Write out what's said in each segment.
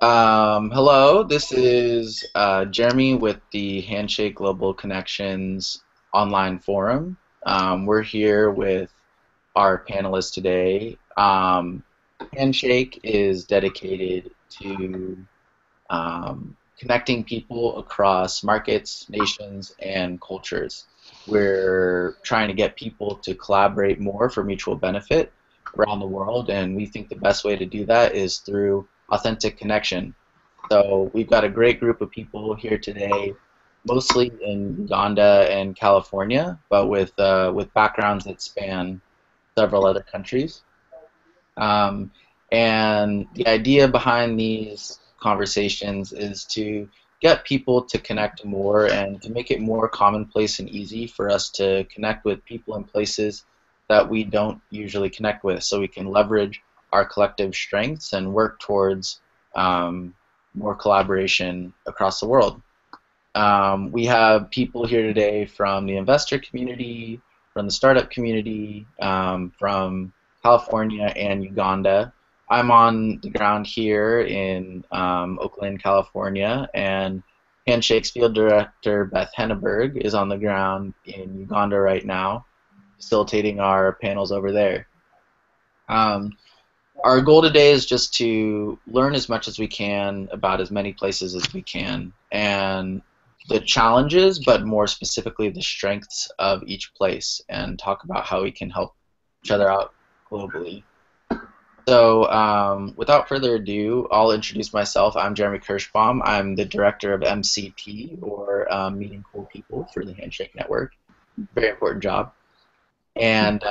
Hello, this is Jeremy with the Handshake Global Connections online forum. We're here with our panelists today. Handshake is dedicated to connecting people across markets, nations, and cultures. We're trying to get people to collaborate more for mutual benefit around the world, and we think the best way to do that is through authentic connection. So we've got a great group of people here today, mostly in Uganda and California, but with backgrounds that span several other countries. Um, and the idea behind these conversations is to get people to connect more and to make it more commonplace and easy for us to connect with people and places that we don't usually connect with, so we can leverage our collective strengths and work towards more collaboration across the world. We have people here today from the investor community, from the startup community, from California and Uganda. I'm on the ground here in Oakland, California, and Handshake's field director, Beth Henneberg, is on the ground in Uganda right now, facilitating our panels over there. Our goal today is just to learn as much as we can about as many places as we can, and the challenges, but more specifically the strengths of each place, and talk about how we can help each other out globally. So without further ado, I'll introduce myself. I'm Jeremy Kirschbaum. I'm the director of MCP, or Meeting Cool People, for the Handshake Network. Very important job. And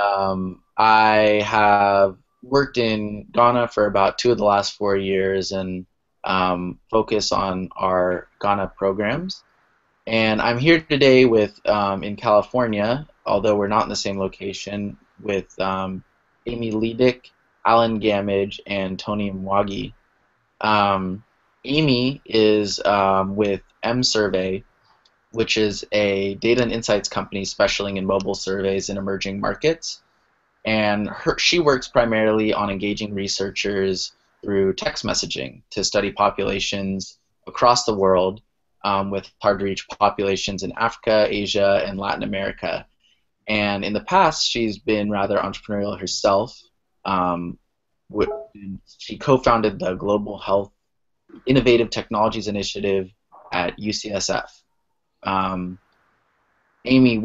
I have worked in Ghana for about 2 of the last 4 years and focus on our Ghana programs. And I'm here today with, in California, although we're not in the same location, with Amy Liedick, Alan Gamage, and Tony Mwagi. Amy is with M-Survey, which is a data and insights company specializing in mobile surveys in emerging markets. And she works primarily on engaging researchers through text messaging to study populations across the world, with hard-to-reach populations in Africa, Asia, and Latin America. And in the past, she's been rather entrepreneurial herself. She co-founded the Global Health Innovative Technologies Initiative at UCSF. Amy,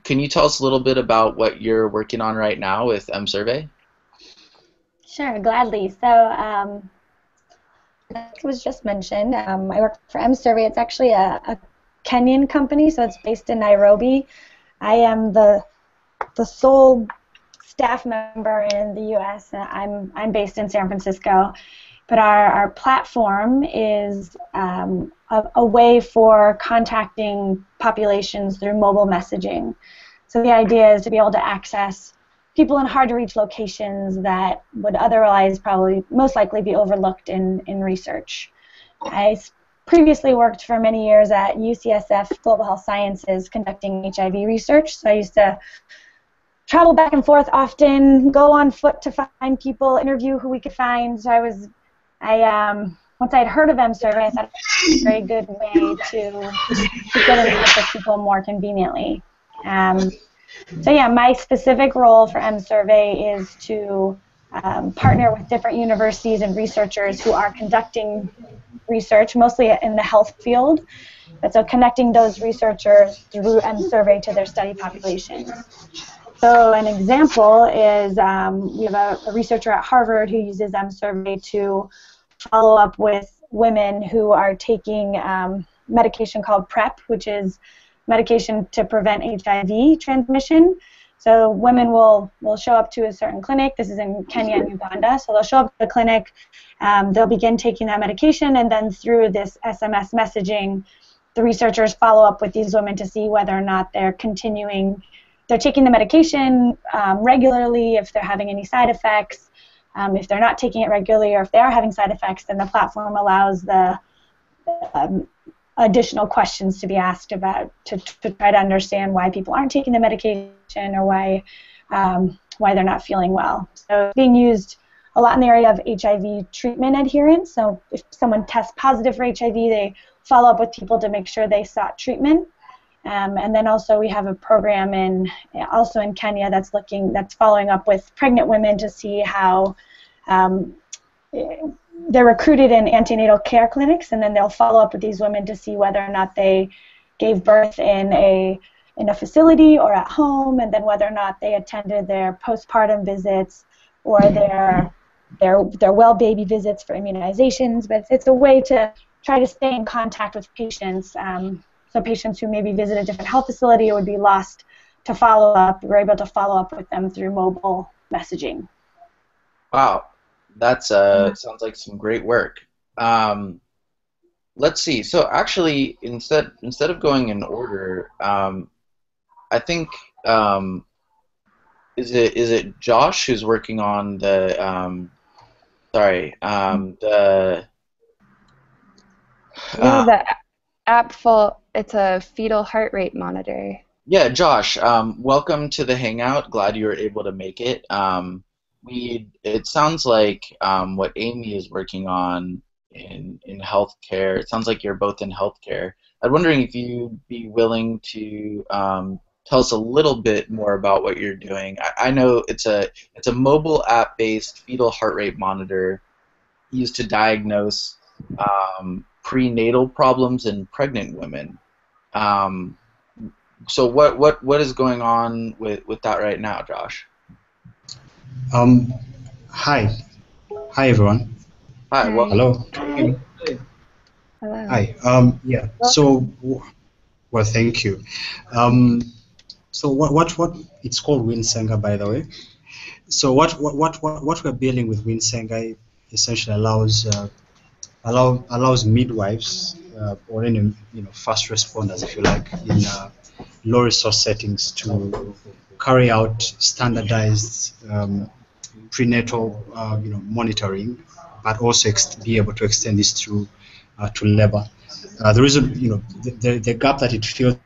can you tell us a little bit about what you're working on right now with M-Survey? Sure, gladly. So, like it was just mentioned, I work for M-Survey. It's actually a Kenyan company, so it's based in Nairobi. I am the sole staff member in the U.S. I'm based in San Francisco. But our platform is a way for contacting populations through mobile messaging. So the idea is to be able to access people in hard-to-reach locations that would otherwise probably most likely be overlooked in research. I previously worked for many years at UCSF Global Health Sciences conducting HIV research, so I used to travel back and forth often, go on foot to find people, interview who we could find. So once I'd heard of M-Survey, I thought it was a very good way to get in touch with people more conveniently. So yeah, my specific role for M-Survey is to partner with different universities and researchers who are conducting research, mostly in the health field. But so connecting those researchers through M-Survey to their study populations. So an example is we have a researcher at Harvard who uses M-Survey to follow up with women who are taking medication called PrEP, which is medication to prevent HIV transmission. So women will show up to a certain clinic. This is in Kenya and Uganda. So they'll show up to the clinic, they'll begin taking that medication, and then through this SMS messaging, the researchers follow up with these women to see whether or not they're taking the medication regularly, if they're having any side effects. If they're not taking it regularly, or if they are having side effects, then the platform allows the additional questions to be asked about to try to understand why people aren't taking the medication or why they're not feeling well. So it's being used a lot in the area of HIV treatment adherence. So if someone tests positive for HIV, they follow up with people to make sure they sought treatment. And then also we have a program also in Kenya that's following up with pregnant women to see how they're recruited in antenatal care clinics, and then they'll follow up with these women to see whether or not they gave birth in a facility or at home, and then whether or not they attended their postpartum visits or their well baby visits for immunizations. But it's a way to try to stay in contact with patients. So patients who maybe visit a different health facility or would be lost to follow up, we're able to follow up with them through mobile messaging. Wow, that's sounds like some great work. Let's see. So actually, instead of going in order, I think is it Josh who's working on the the Yeah, the app it's a fetal heart rate monitor. yeah, Josh, welcome to the Hangout. Glad you were able to make it. It sounds like what Amy is working on in healthcare. It sounds like you're both in healthcare. I'm wondering if you'd be willing to tell us a little bit more about what you're doing. I know it's a mobile app-based fetal heart rate monitor used to diagnose prenatal problems in pregnant women. So what is going on with that right now, Josh? Hi. Hi, everyone. Hi, Hi. welcome. Hello. Can you hear me? Hello. Hi. Yeah. So, well, thank you. So what it's called WinSenga, by the way. So what we're building with WinSenga essentially allows midwives or any first responders, if you like, in low resource settings to carry out standardized prenatal monitoring, but also be able to extend this to labor. The reason, the gap that it fills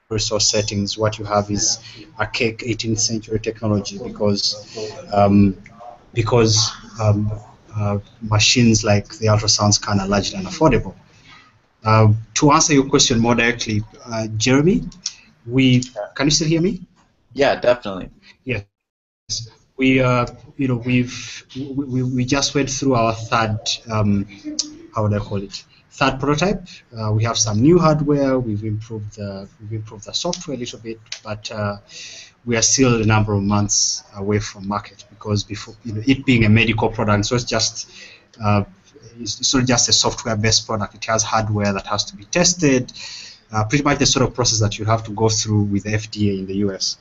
resource settings, what you have is archaic 18th century technology because machines like the ultrasound scan are largely unaffordable. To answer your question more directly, Jeremy, can you still hear me? Yeah, definitely. Yes. We we just went through our third how would I call it, third prototype. We have some new hardware. We've improved the software a little bit, but we are still a number of months away from market because before it being a medical product, so it's not just a software-based product. It has hardware that has to be tested. Pretty much the sort of process that you have to go through with the FDA in the US.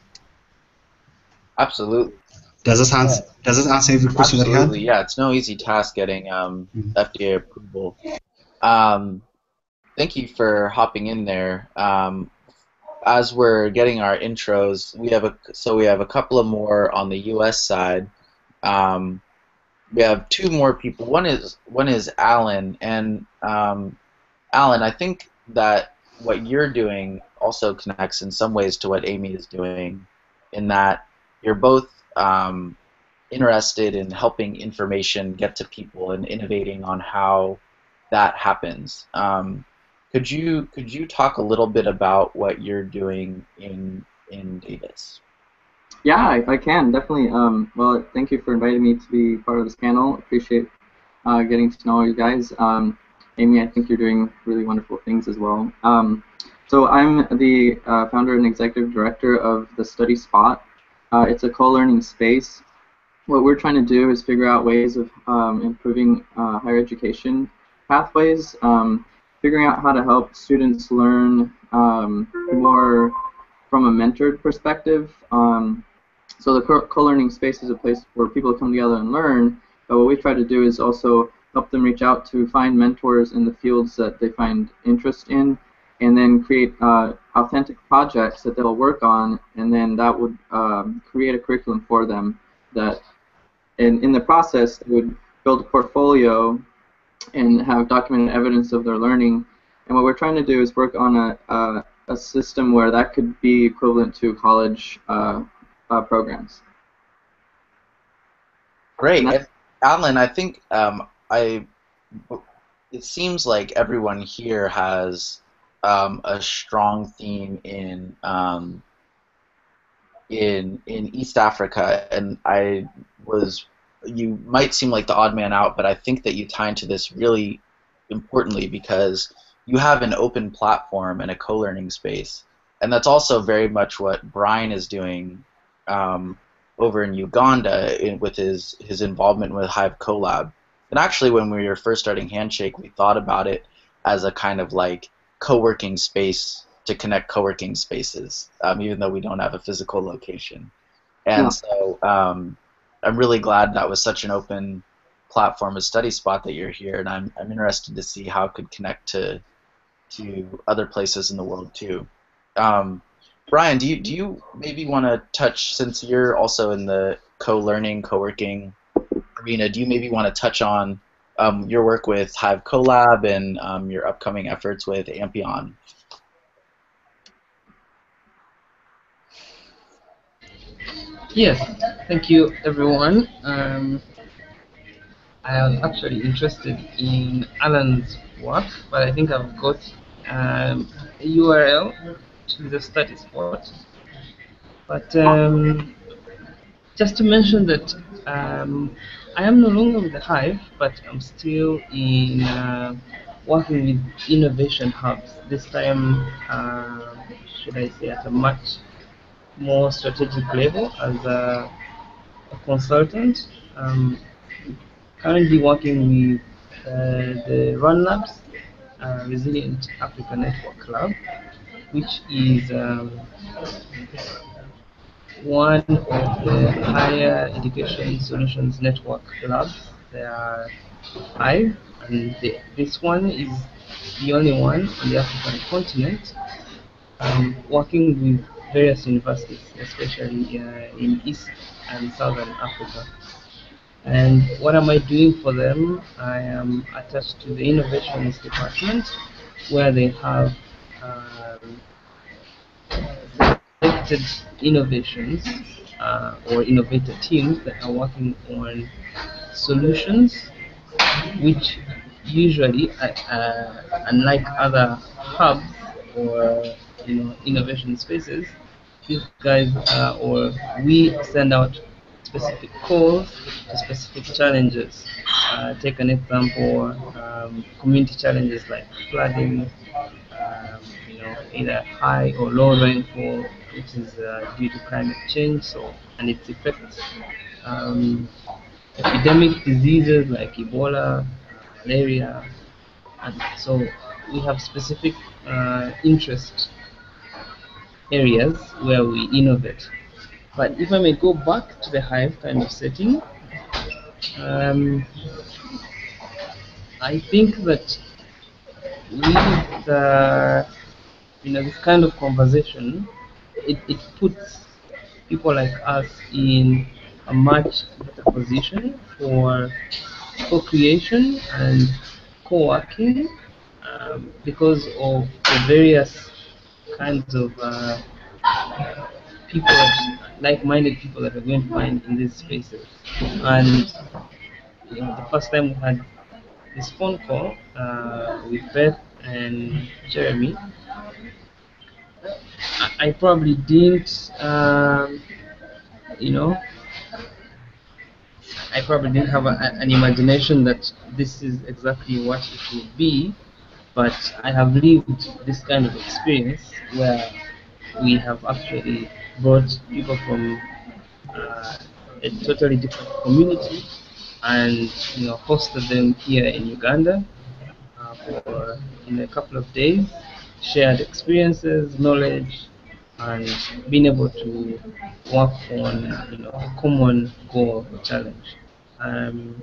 Absolutely. Does this answer every question that you had? Absolutely, yeah. It's no easy task getting FDA approval. Thank you for hopping in there. As we're getting our intros, we have a couple of more on the U.S. side. We have two more people. One is Alan, and Alan, I think that what you're doing also connects in some ways to what Amy is doing, in that you're both interested in helping information get to people and innovating on how that happens. Could you talk a little bit about what you're doing in Davis? Yeah, I can definitely. Well, thank you for inviting me to be part of this panel. Appreciate getting to know you guys. Amy, I think you're doing really wonderful things as well. So I'm the founder and executive director of the Study Spot. It's a co-learning space. What we're trying to do is figure out ways of improving higher education pathways, figuring out how to help students learn more from a mentored perspective. So the co-learning space is a place where people come together and learn, but what we try to do is also help them reach out to find mentors in the fields that they find interest in, and then create authentic projects that they'll work on, and then that would create a curriculum for them that in the process they would build a portfolio and have documented evidence of their learning. And what we're trying to do is work on a system where that could be equivalent to college programs. Great. that's And Alan, I think I it seems like everyone here has a strong theme in East Africa, and you might seem like the odd man out, but I think that you tie into this really importantly because you have an open platform and a co-learning space, and that's also very much what Brian is doing um, over in Uganda with his involvement with Hive Collab. And actually, when we were first starting Handshake, we thought about it as a kind of like co-working space to connect co-working spaces, even though we don't have a physical location. And no. so I'm really glad that was such an open platform, a study spot that you're here, and I'm interested to see how it could connect to other places in the world too. Um, Brian, do you maybe want to touch, since you're also in the co-learning, co-working arena, do you maybe want to touch on your work with Hive Collab and your upcoming efforts with Ampion? Yes, thank you everyone. I was actually interested in Alan's work, but I think I've got a URL to the study spot. But just to mention that I am no longer with the Hive, but I'm still in working with innovation hubs. This time, should I say, at a much more strategic level as a consultant. Currently working with the Run Labs Resilient Africa Network Club, which is one of the higher education solutions network clubs. There are five, and this one is the only one on the African continent working with various universities, especially in East and Southern Africa. And what am I doing for them? I am attached to the innovations department, where they have um, selected innovations or innovator teams that are working on solutions which usually, unlike other hubs or innovation spaces, these guys or we send out specific calls to specific challenges. Take an example: community challenges like flooding, either high or low rainfall, which is due to climate change, and its effects. Um, Epidemic diseases like Ebola, malaria, and so we have specific interest areas where we innovate. But if I may go back to the Hive kind of setting, um, I think that with this kind of conversation, it puts people like us in a much better position for co-creation and co-working because of the various kinds of people, like-minded people that we're going to find in these spaces. And the first time we had this phone call with Beth and Jeremy, I probably didn't, you know, I probably didn't have an imagination that this is exactly what it would be, but I have lived this kind of experience where we have actually brought people from a totally different community and hosted them here in Uganda for in a couple of days, shared experiences, knowledge, and being able to work on a common goal or challenge. Um,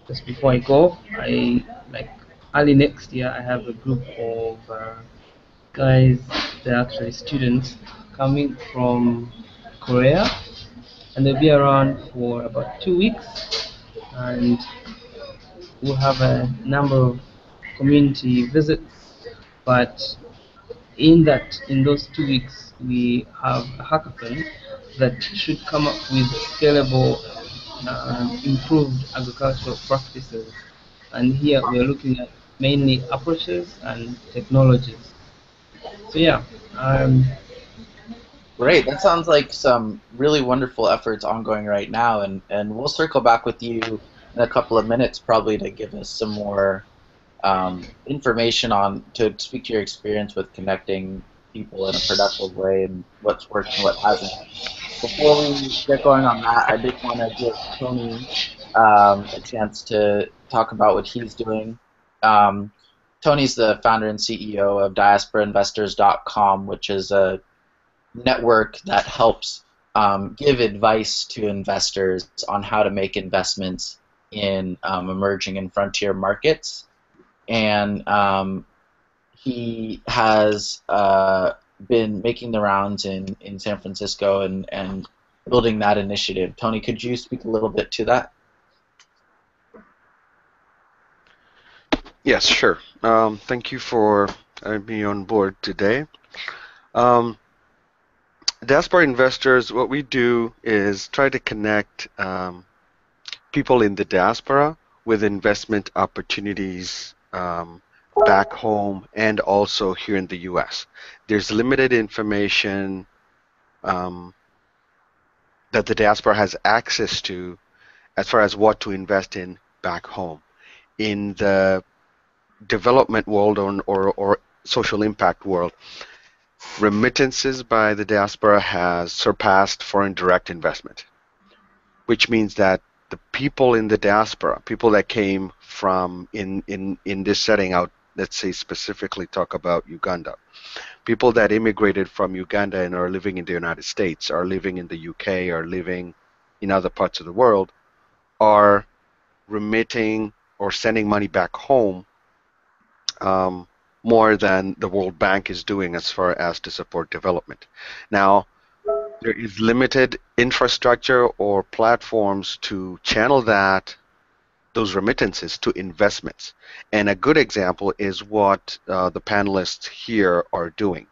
just before I go, I like early next year I have a group of guys, they're actually students coming from Korea, and they'll be around for about 2 weeks, and we'll have a number of community visits. But in those 2 weeks, we have a hackathon that should come up with scalable improved agricultural practices. And here we're looking at mainly approaches and technologies. So yeah, um, Great. That sounds like some really wonderful efforts ongoing right now, and we'll circle back with you in a couple of minutes probably to give us some more information on to speak to your experience with connecting people in a productive way and what's worked and what hasn't. Before we get going on that, I did want to give Tony a chance to talk about what he's doing. Um, Tony's the founder and CEO of diasporainvestors.com, which is a network that helps give advice to investors on how to make investments in emerging and frontier markets. And he has been making the rounds in San Francisco and building that initiative. Tony, could you speak a little bit to that? Yes, sure. Thank you for having me on board today. Um, Diaspora investors, what we do is try to connect people in the diaspora with investment opportunities back home and also here in the US. There's limited information that the diaspora has access to as far as what to invest in back home. In the development world or social impact world, remittances by the diaspora has surpassed foreign direct investment, which means that the people in the diaspora, people that came from in this setting out, let's say specifically talk about Uganda, people that immigrated from Uganda and are living in the United States, are living in the UK, are living in other parts of the world, are remitting or sending money back home more than the World Bank is doing as far as to support development. Now, there is limited infrastructure or platforms to channel those remittances to investments. And a good example is what the panelists here are doing.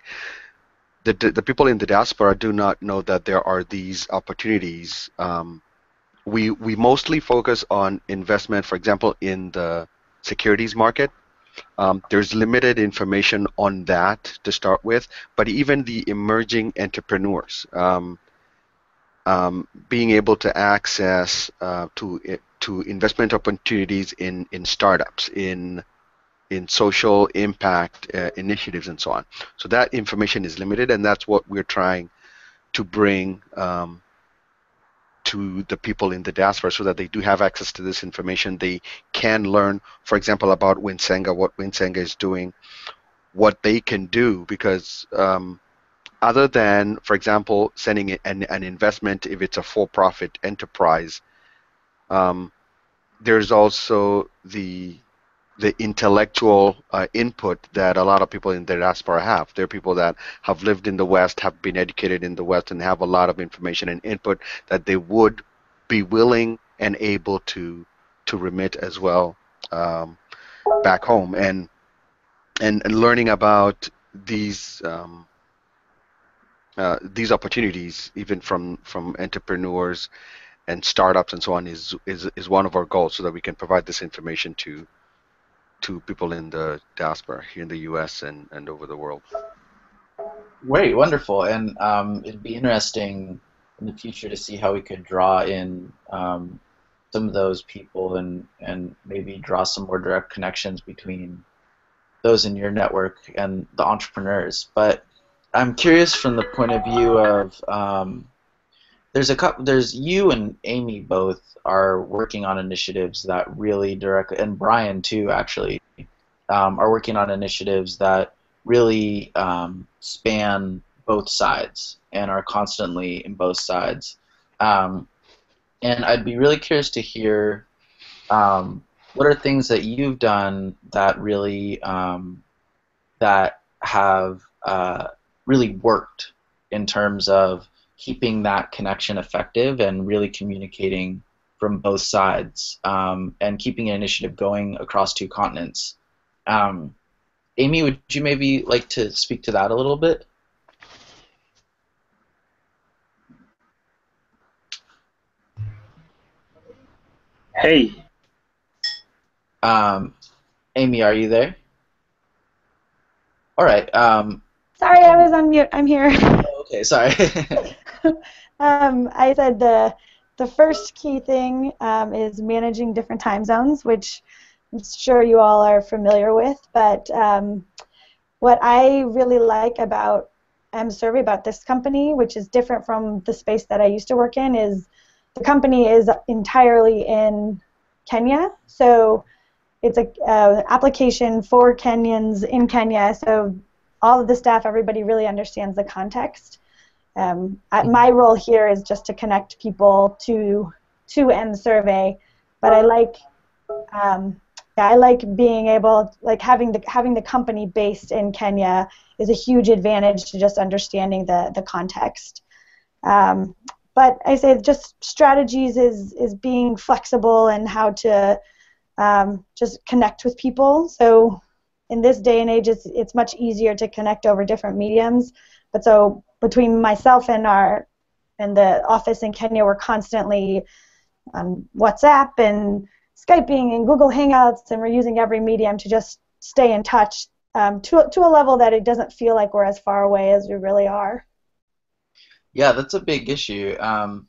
The people in the diaspora do not know that there are these opportunities. We mostly focus on investment, for example, in the securities market. There's limited information on that to start with, but even the emerging entrepreneurs, being able to access to investment opportunities in startups, in social impact initiatives, and so on. So that information is limited, and that's what we're trying to bring to the people in the diaspora so that they do have access to this information. They can learn, for example, about WinSenga, what WinSenga is doing, what they can do, because other than, for example, sending an investment if it's a for-profit enterprise, there's also the intellectual input that a lot of people in the diaspora have. There are people that have lived in the West, have been educated in the West, and have a lot of information and input that they would be willing and able to remit as well back home. And learning about these opportunities, even from entrepreneurs and startups and so on, is one of our goals, so that we can provide this information to people in the diaspora here in the U.S. and over the world. Great, wonderful, and it'd be interesting in the future to see how we could draw in some of those people and maybe draw some more direct connections between those in your network and the entrepreneurs. But I'm curious from the point of view of there's you and Amy both are working on initiatives that really directly, and Brian too actually, are working on initiatives that really span both sides and are constantly in both sides. And I'd be really curious to hear what are things that you've done that really that have really worked in terms of keeping that connection effective and really communicating from both sides and keeping an initiative going across two continents. Amy, would you maybe like to speak to that a little bit? Hey, Amy, are you there? All right. Sorry, I was on mute. I'm here. Okay, sorry. I said the first key thing is managing different time zones, which I'm sure you all are familiar with. But what I really like about mSurvey, about this company, which is different from the space that I used to work in, is the company is entirely in Kenya. So it's a application for Kenyans in Kenya. So all of the staff, everybody really understands the context. My role here is just to connect people to mSurvey, but I like being able, like having the company based in Kenya is a huge advantage to just understanding the context. But I say just strategies is being flexible and how to just connect with people. So in this day and age, it's much easier to connect over different mediums. But so between myself and the office in Kenya, we're constantly on WhatsApp and Skyping and Google Hangouts, and we're using every medium to just stay in touch to a level that it doesn't feel like we're as far away as we really are. Yeah, that's a big issue. I'm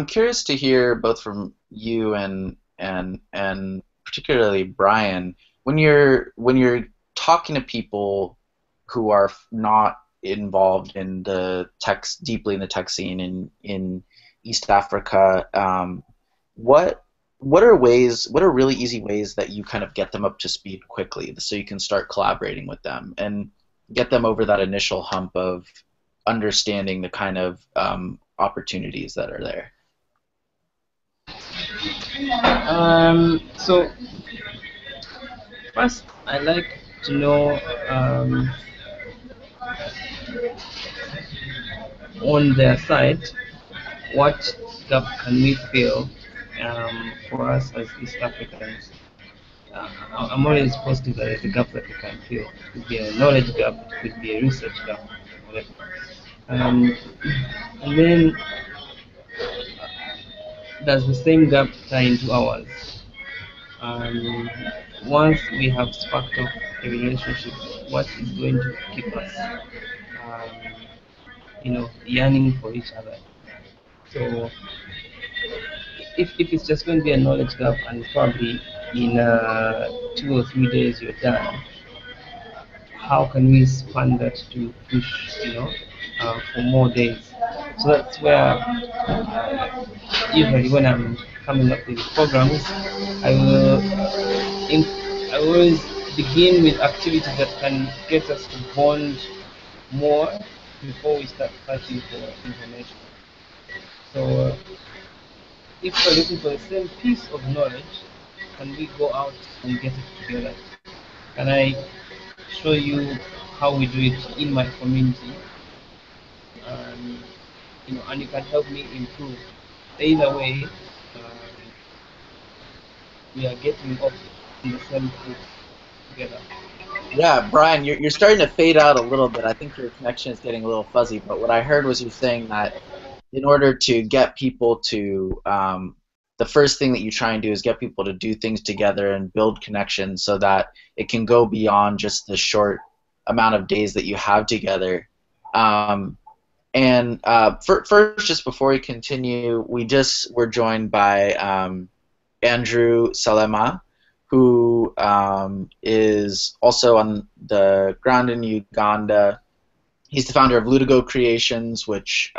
curious to hear both from you and particularly Brian, when you're talking to people who are not involved in deeply in the tech scene in East Africa, what are really easy ways that you kind of get them up to speed quickly so you can start collaborating with them and get them over that initial hump of understanding the kind of opportunities that are there? So first, I like to know on their side what gap can we fill for us as East Africans. I'm always positive that there's a gap that we can fill. It could be a knowledge gap, it could be a research gap, whatever. And then does the same gap tie into ours? Once we have sparked off a relationship, what is going to keep us, yearning for each other? So if it's just going to be a knowledge gap and probably in 2 or 3 days you're done, how can we span that to push, for more days? So that's where usually when I'm coming up with programs, I will I always begin with activities that can get us to bond more before we start fighting for information. So if we're looking for the same piece of knowledge, can we go out and get it together? Can I show you how we do it in my community? And you can help me improve. Either way, we are getting off in the same foot together. Yeah, Brian, you're starting to fade out a little bit. I think your connection is getting a little fuzzy, but what I heard was you saying that in order to get people to, the first thing that you try and do is get people to do things together and build connections so that it can go beyond just the short amount of days that you have together. First, just before we continue, we're joined by Andrew Salema, who is also on the ground in Uganda. He's the founder of Ludigo Creations, which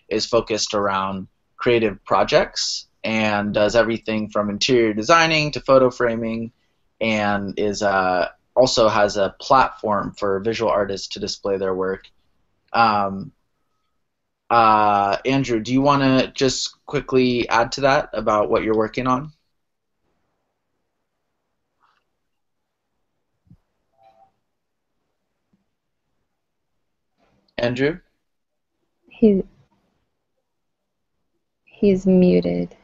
is focused around creative projects and does everything from interior designing to photo framing, and is also has a platform for visual artists to display their work. Andrew, do you want to just quickly add to that about what you're working on? Andrew? He's muted.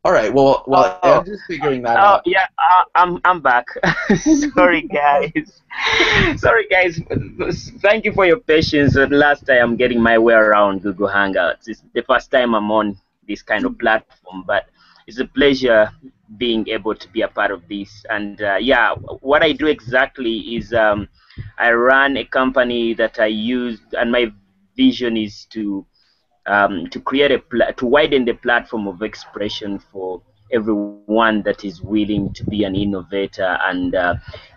All right. Well, Andrew's figuring that out. Yeah, I'm back. Sorry, guys. Sorry, guys. Thank you for your patience. At last, I am getting my way around Google Hangouts. It's the first time I'm on this kind of platform. But it's a pleasure being able to be a part of this. And yeah, what I do exactly is I run a company that I use, and my vision is to create to widen the platform of expression for everyone that is willing to be an innovator, and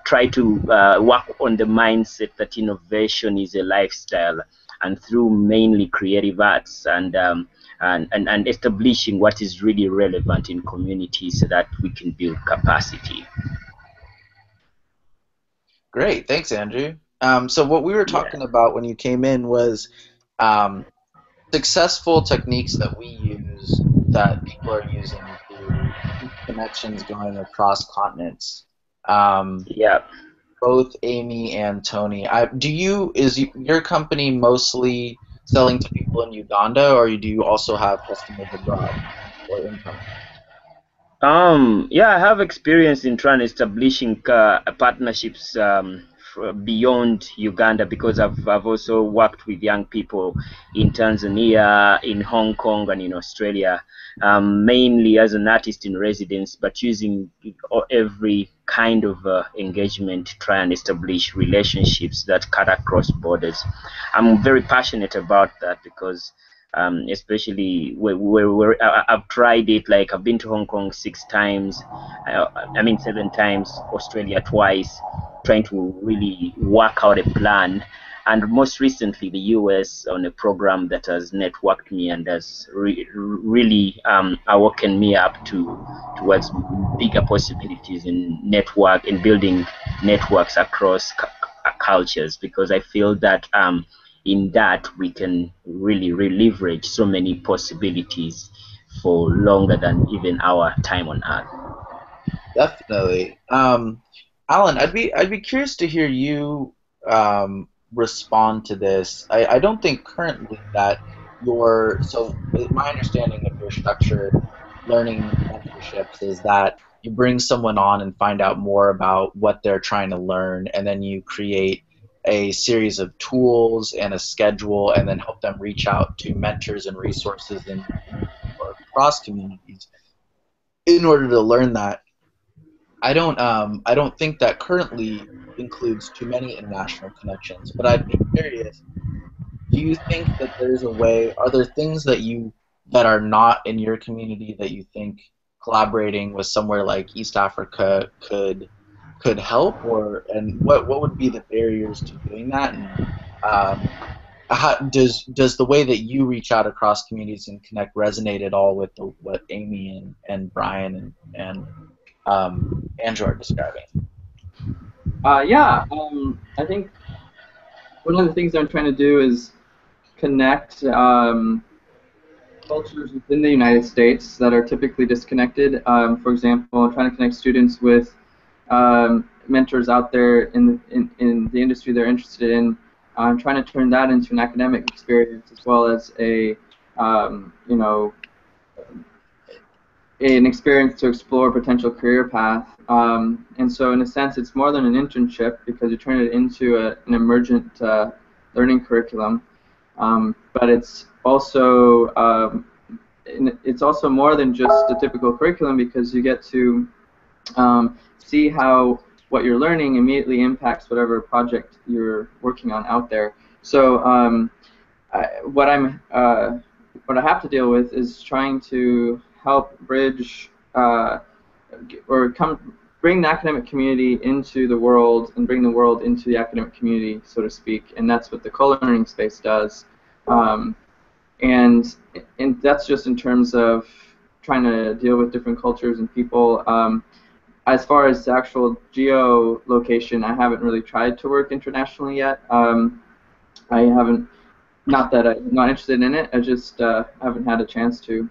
try to work on the mindset that innovation is a lifestyle, and through mainly creative arts, and establishing what is really relevant in communities so that we can build capacity. Great, thanks, Andrew. So what we were Yeah. talking about when you came in was um, successful techniques that we use that people are using to keep connections going across continents. Um, Yeah. both Amy and Tony, is your company mostly selling to people in Uganda, or do you also have customers abroad or income? Yeah, I have experience in trying establishing partnerships beyond Uganda, because I've also worked with young people in Tanzania, in Hong Kong, and in Australia, mainly as an artist in residence, but using every kind of engagement to try and establish relationships that cut across borders. I'm very passionate about that because especially where I've tried it. Like, I've been to Hong Kong 6 times, I mean 7 times, Australia twice, trying to really work out a plan. And most recently, the US, on a program that has networked me and has really awoken me up towards bigger possibilities in building networks across cultures, because I feel that in that we can really leverage so many possibilities for longer than even our time on earth. Definitely. Alan, I'd be curious to hear you respond to this. I don't think currently that my understanding of your structured learning mentorships is that you bring someone on and find out more about what they're trying to learn, and then you create a series of tools and a schedule, and then help them reach out to mentors and resources in or across communities in order to learn that. I don't think that currently includes too many international connections, but I'd be curious, do you think that there's a way, are there things that are not in your community that you think collaborating with somewhere like East Africa could help, and what would be the barriers to doing that, and does the way that you reach out across communities and connect resonate at all with what Amy and Brian and Andrew are describing? Yeah, I think one of the things I'm trying to do is connect cultures within the United States that are typically disconnected. For example, trying to connect students with mentors out there in the industry they're interested in. I'm trying to turn that into an academic experience as well as you know, an experience to explore a potential career path. And so in a sense, it's more than an internship because you turn it into an emergent learning curriculum. But it's also more than just a typical curriculum because you get to see how what you're learning immediately impacts whatever project you're working on out there. So what I have to deal with is trying to help bridge bring the academic community into the world and bring the world into the academic community, so to speak, and that's what the co-learning space does. And that's just in terms of trying to deal with different cultures and people. As far as the actual geolocation, I haven't really tried to work internationally yet. I haven't, not that I'm not interested in it, I just haven't had a chance to.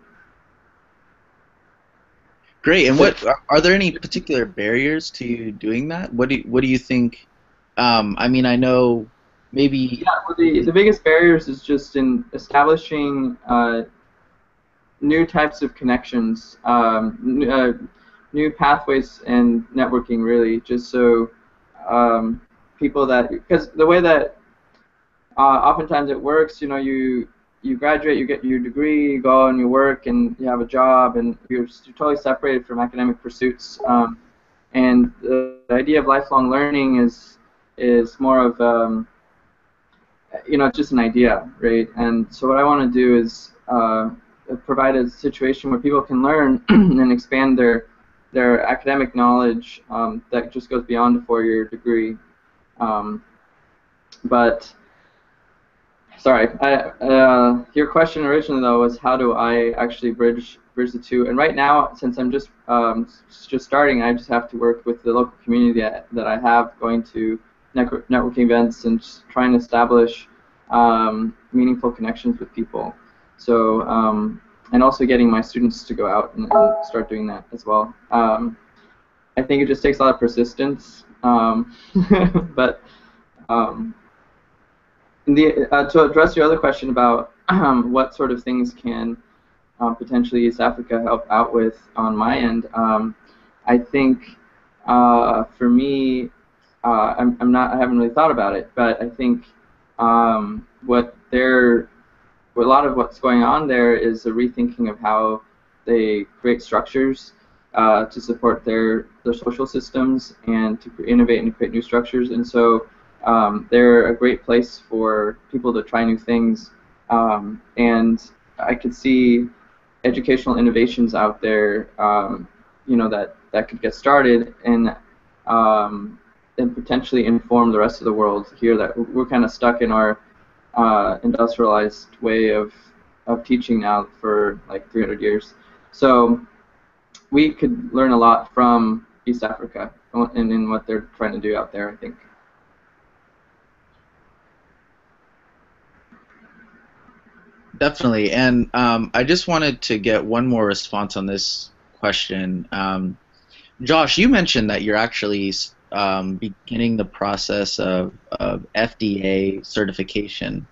Great. And what are there any particular barriers to you doing that? What do you think? I mean, I know maybe. Yeah, well, the biggest barriers is just in establishing new types of connections, new pathways and networking, really, just so people that, because the way that oftentimes it works, you know, you graduate, you get your degree, you go and you work, and you have a job, and you're totally separated from academic pursuits. And the idea of lifelong learning is more of it's just an idea, right? And so what I want to do is provide a situation where people can learn and expand their academic knowledge that just goes beyond a 4-year degree. But sorry, your question originally though was how do I actually bridge the two? And right now, since I'm just starting, I just have to work with the local community that I have, going to networking events and just trying to establish meaningful connections with people. So and also getting my students to go out and start doing that as well. I think it just takes a lot of persistence, but. To address your other question about what sort of things can potentially East Africa help out with on my end, I think for me, I haven't really thought about it, but I think a lot of what's going on there is a rethinking of how they create structures to support their social systems and to innovate and create new structures, and so. They're a great place for people to try new things, and I could see educational innovations out there, that could get started and potentially inform the rest of the world here. That we're kind of stuck in our industrialized way of teaching now for like 300 years. So we could learn a lot from East Africa and in what they're trying to do out there, I think. Definitely, and I just wanted to get one more response on this question. Josh, you mentioned that you're actually beginning the process of FDA certification,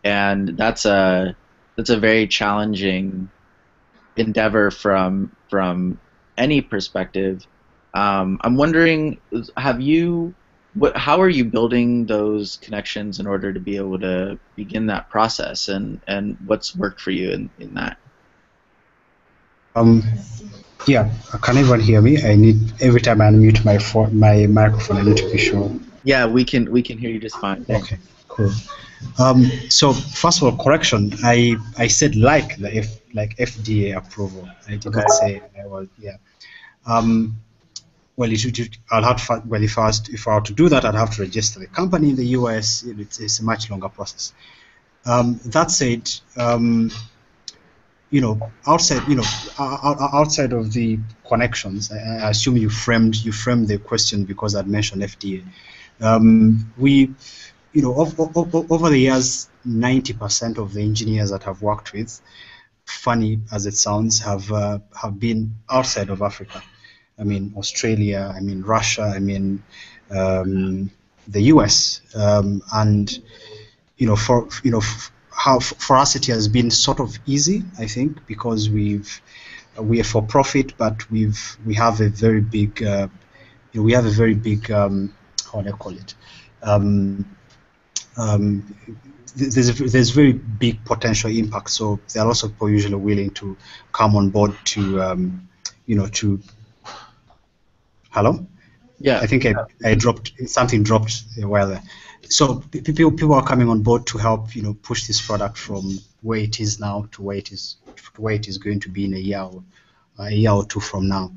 and that's a very challenging endeavor from any perspective. I'm wondering, how are you building those connections in order to be able to begin that process, and what's worked for you in that? Yeah, can everyone hear me? I need, every time I unmute my microphone, I need to be sure. Yeah, we can hear you just fine. Thanks. Okay, cool. So first of all, correction. I said like FDA approval. I did not say yeah. Well, I'll have to, well, if I were to do that, I'd have to register the company in the US. It's a much longer process. That said, outside of the connections, I assume you framed the question because I'd mentioned FDA. Over the years, 90% of the engineers that I've worked with, funny as it sounds, have been outside of Africa. I mean, Australia, I mean, Russia, I mean, the US, and for us it has been sort of easy, I think, because we are for profit, but we have a very big how do I call it? There's very big potential impact, so there are also people usually willing to come on board to Hello? Yeah. I think I dropped something a while there. So people are coming on board to help push this product from where it is now to where it is going to be in a year or two from now.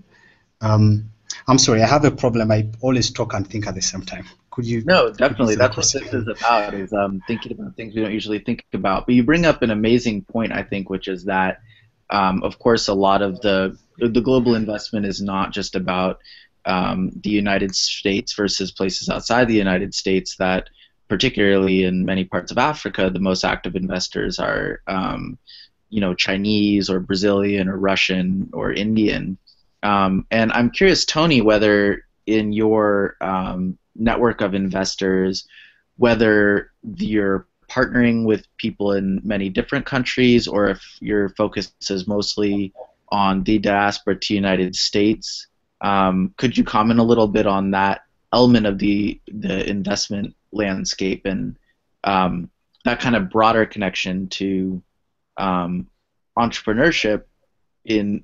I'm sorry, I have a problem. I always talk and think at the same time. Could you? No, definitely. That's what this is about. Is thinking about things we don't usually think about. But you bring up an amazing point, I think, which is that, of course, a lot of the global investment is not just about the United States versus places outside the United States, that particularly in many parts of Africa, the most active investors are Chinese or Brazilian or Russian or Indian. And I'm curious, Tony, whether in your network of investors, whether you're partnering with people in many different countries, or if your focus is mostly on the diaspora to United States. Could you comment a little bit on that element of the investment landscape and that kind of broader connection to um, entrepreneurship in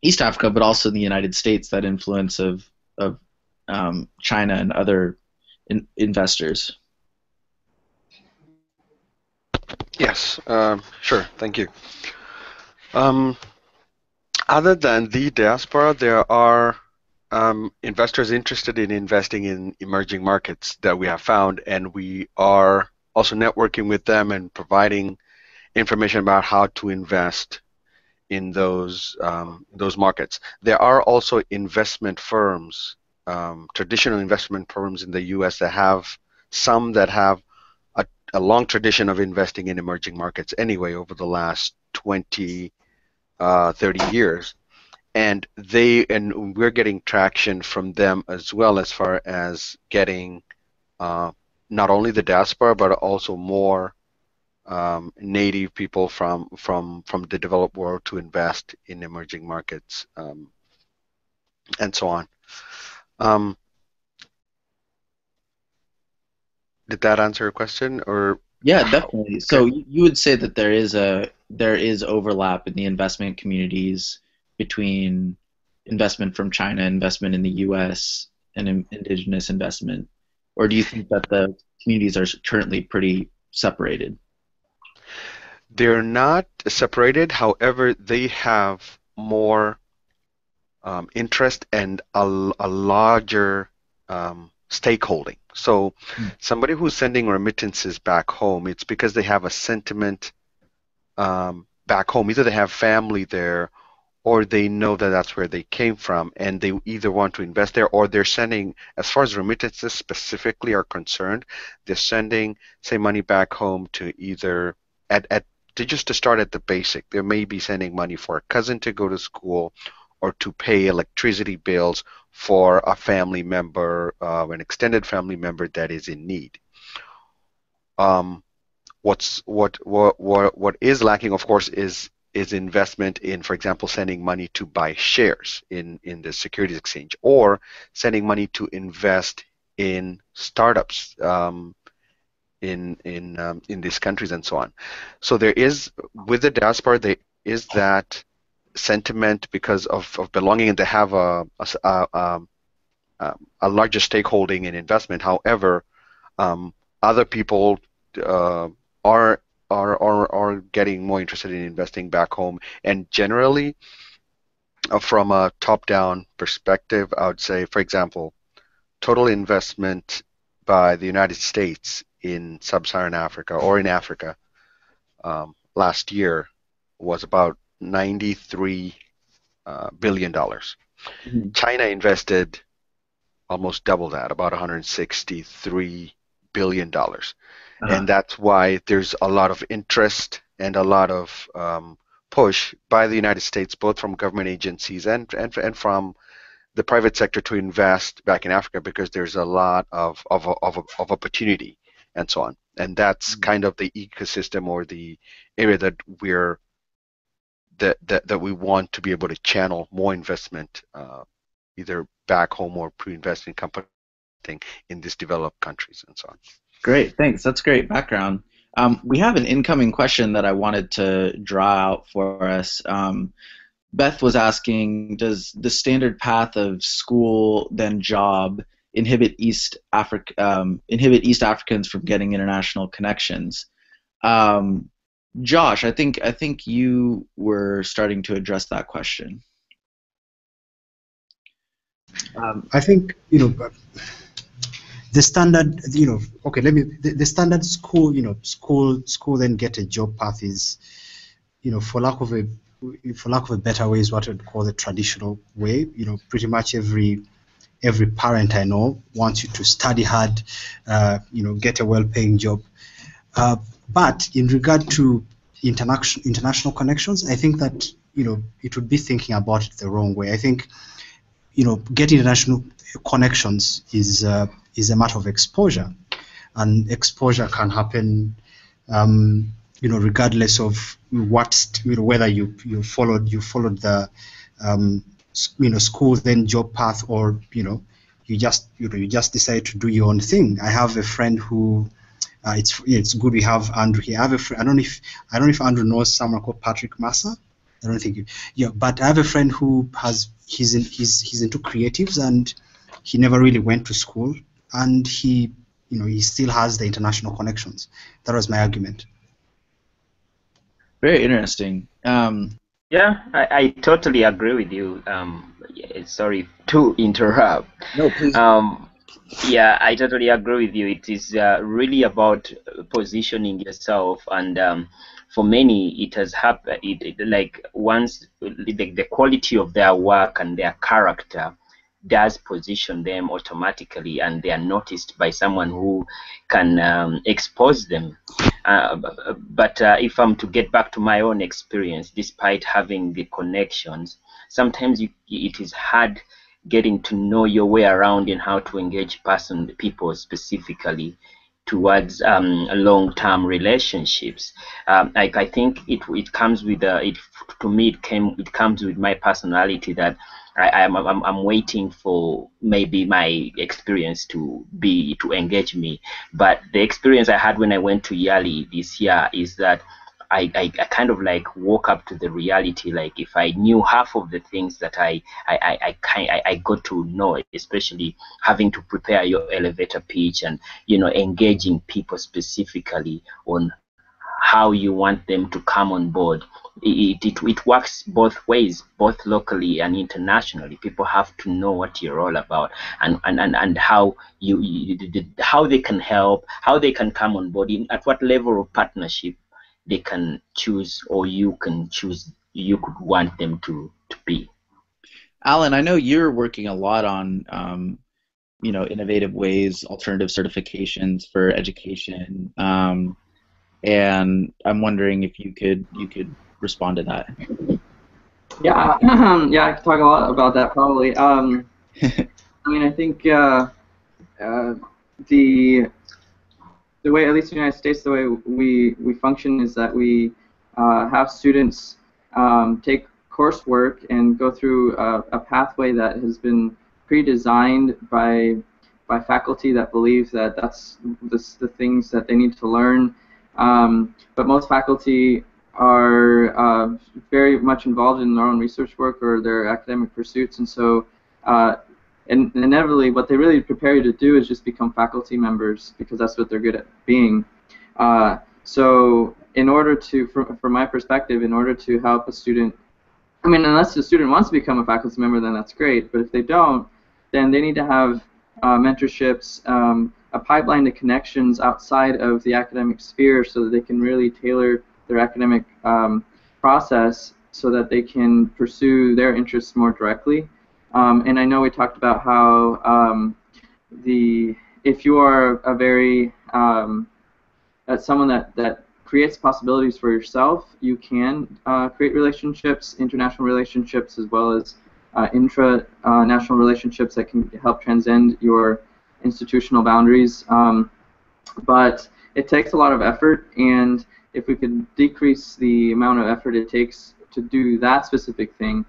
East Africa, but also in the United States, that influence of China and other investors. Yes, sure. Thank you. Um, Other than the diaspora, there are investors interested in investing in emerging markets that we have found, and we are also networking with them and providing information about how to invest in those markets. There are also investment firms, traditional investment firms in the U.S. that have some that have a long tradition of investing in emerging markets anyway over the last 20, 30 years. And we're getting traction from them as well, as far as getting not only the diaspora but also more native people from the developed world to invest in emerging markets, and so on. Did that answer your question, or Yeah, definitely. So okay? you would say that there is overlap in the investment communities between investment from China, investment in the U.S., and indigenous investment, or do you think that the communities are currently pretty separated? They're not separated. However, they have more interest and a larger stakeholding. So somebody who's sending remittances back home, it's because they have a sentiment back home. Either they have family there, or they know that that's where they came from, and they either want to invest there, or they're sending, as far as remittances specifically are concerned, they're sending, say, money back home to either just to start at the basic. They may be sending money for a cousin to go to school, or to pay electricity bills for a family member, an extended family member that is in need. What is lacking, of course, is investment in, for example, sending money to buy shares in the securities exchange, or sending money to invest in startups in these countries and so on. So there is, with the diaspora, there is that sentiment because of belonging, and they have a larger stakeholding in investment. However, other people are getting more interested in investing back home, and generally, from a top-down perspective, I would say, for example, total investment by the United States in sub-Saharan Africa or in Africa last year was about $93 billion. Mm-hmm. China invested almost double that, about $163 billion. And that's why there's a lot of interest and a lot of push by the United States, both from government agencies and from the private sector, to invest back in Africa, because there's a lot of opportunity and so on. And that's kind of the ecosystem, or the area that we want to be able to channel more investment, either back home or pre-invest in company in these developed countries and so on. Great, thanks. That's great background. We have an incoming question that I wanted to draw out for us. Beth was asking, does the standard path of school then job inhibit East Africans from getting international connections? Josh, I think you were starting to address that question. I think, the standard, the standard school, school then get a job path is, for lack of a better way, is what I'd call the traditional way. Pretty much every parent I know wants you to study hard, get a well-paying job. But in regard to international connections, I think that, it would be thinking about it the wrong way. I think, getting international connections is a matter of exposure, and exposure can happen, regardless of whether you followed the school then job path, or you just decide to do your own thing. I have a friend who It's good we have Andrew here. I have a friend. I don't know if Andrew knows someone called Patrick Massa. I don't think yeah, but I have a friend who he's into creatives, and he never really went to school, and he still has the international connections. That was my argument. Very interesting. Yeah, I totally agree with you. Sorry to interrupt. No, please. Yeah, I totally agree with you. It is really about positioning yourself, and for many, it has happened. Like once the quality of their work and their character does position them automatically, and they are noticed by someone who can expose them. But if I'm to get back to my own experience, despite having the connections, sometimes it is hard getting to know your way around and how to engage people specifically towards long-term relationships. I think it comes with to me it comes with my personality that I'm waiting for maybe my experience to engage me. But the experience I had when I went to Yali this year is that I kind of like woke up to the reality. Like if I knew half of the things that I got to know, especially having to prepare your elevator pitch and engaging people specifically on how you want them to come on board. It works both ways, both locally and internationally. People have to know what you're all about, and how how they can help, how they can come on board, at what level of partnership they can choose, or you can choose, you could want them to be. Alan, I know you're working a lot on innovative ways, alternative certifications for education, and I'm wondering if you could respond to that. Yeah, yeah, I could talk a lot about that probably. I mean, I think the way, at least in the United States, the way we function is that we have students take coursework and go through a pathway that has been pre-designed by faculty that believe that that's the things that they need to learn. But most faculty are very much involved in their own research work or their academic pursuits, and so and inevitably what they really prepare you to do is just become faculty members, because that's what they're good at being. So in order to, from my perspective, in order to help a student, I mean, unless the student wants to become a faculty member, then that's great, but if they don't, then they need to have mentorships, a pipeline to connections outside of the academic sphere, so that they can really tailor their academic process so that they can pursue their interests more directly. And I know we talked about how if you are a very someone that creates possibilities for yourself, you can create relationships, international relationships, as well as intra-national relationships that can help transcend your institutional boundaries. But it takes a lot of effort, and if we could decrease the amount of effort it takes to do that specific thing,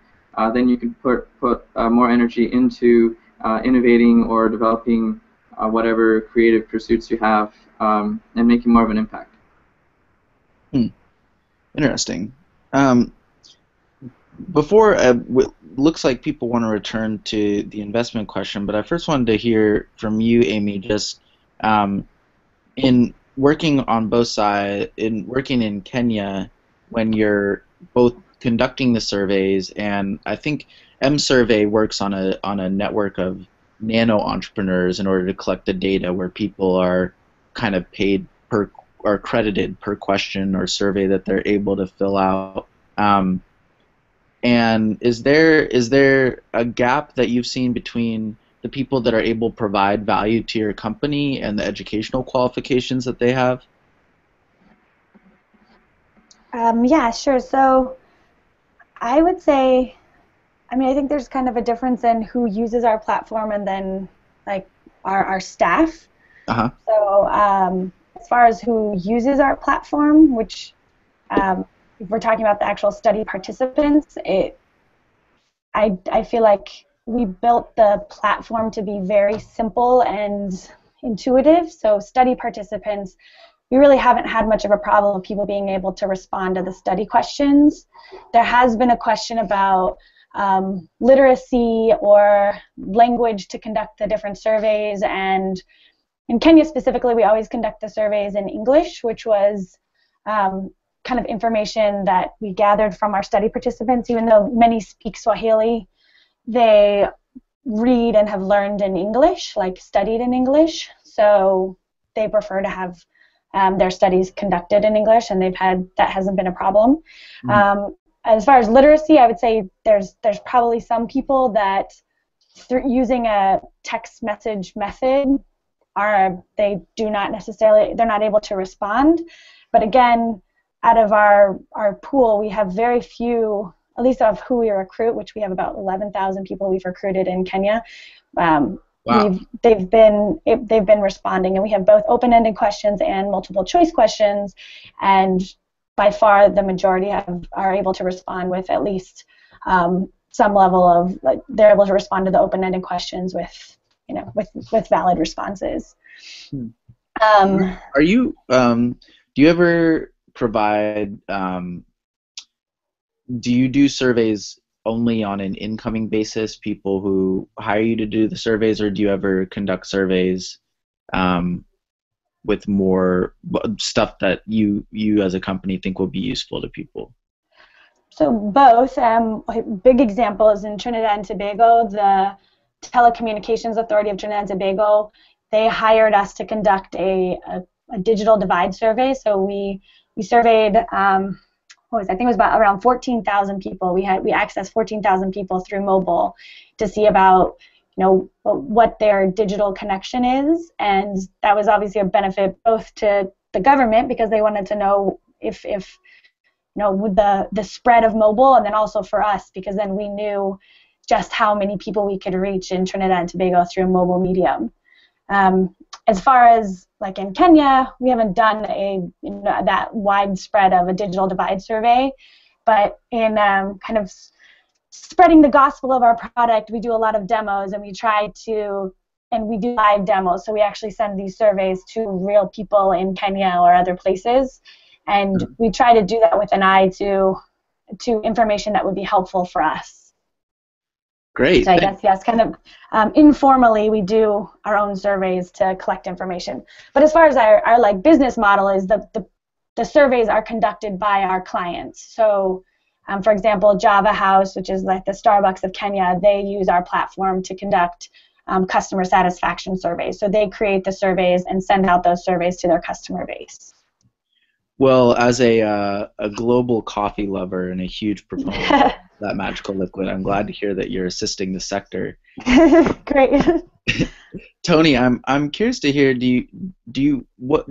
then you can put more energy into innovating or developing whatever creative pursuits you have, and making more of an impact. Interesting. Before, looks like people want to return to the investment question, but I first wanted to hear from you, Amy, just in working on both sides, in working in Kenya, when you're both conducting the surveys, and I think M-Survey works on a network of nano entrepreneurs in order to collect the data where people are kind of paid per or credited per question or survey that they're able to fill out. And is there a gap that you've seen between the people that are able to provide value to your company and the educational qualifications that they have? Yeah, sure. So I would say, I mean, I think there's kind of a difference in who uses our platform and then like our staff. Uh-huh. So as far as who uses our platform, which if we're talking about the actual study participants, I feel like we built the platform to be very simple and intuitive. So study participants, we really haven't had much of a problem of people being able to respond to the study questions. There has been a question about literacy or language to conduct the different surveys, and in Kenya specifically, we always conduct the surveys in English, which was kind of information that we gathered from our study participants. Even though many speak Swahili, they read and have learned in English, like studied in English, so they prefer to have their studies conducted in English, and that hasn't been a problem. As far as literacy, I would say there's probably some people that using a text message method they're not able to respond. But again, out of our pool, we have very few, at least of who we recruit, which we have about 11,000 people we've recruited in Kenya. Wow. They've been responding, and we have both open-ended questions and multiple choice questions, and by far the majority are able to respond with at least some level of, like, they're able to respond to the open-ended questions with valid responses. Are you do you ever provide do you do surveys only on an incoming basis, people who hire you to do the surveys, or do you ever conduct surveys with more stuff that you as a company think will be useful to people? So both. A big example is in Trinidad and Tobago, the Telecommunications Authority of Trinidad and Tobago. They hired us to conduct a digital divide survey. So we surveyed, I think it was about around 14,000 people. We accessed 14,000 people through mobile to see about what their digital connection is, and that was obviously a benefit both to the government because they wanted to know if with the spread of mobile, and then also for us because then we knew just how many people we could reach in Trinidad and Tobago through a mobile medium. As far as like in Kenya, we haven't done that widespread of a digital divide survey, but in kind of spreading the gospel of our product, we do a lot of demos, and we do live demos. So we actually send these surveys to real people in Kenya or other places, and we try to do that with an eye to information that would be helpful for us. Great. So I guess, yes, kind of informally we do our own surveys to collect information. But as far as our like business model is, the surveys are conducted by our clients. So, for example, Java House, which is like the Starbucks of Kenya, they use our platform to conduct customer satisfaction surveys. So they create the surveys and send out those surveys to their customer base. Well, as a global coffee lover and a huge proponent of that magical liquid, I'm glad to hear that you're assisting the sector. Great. Tony, I'm curious to hear, do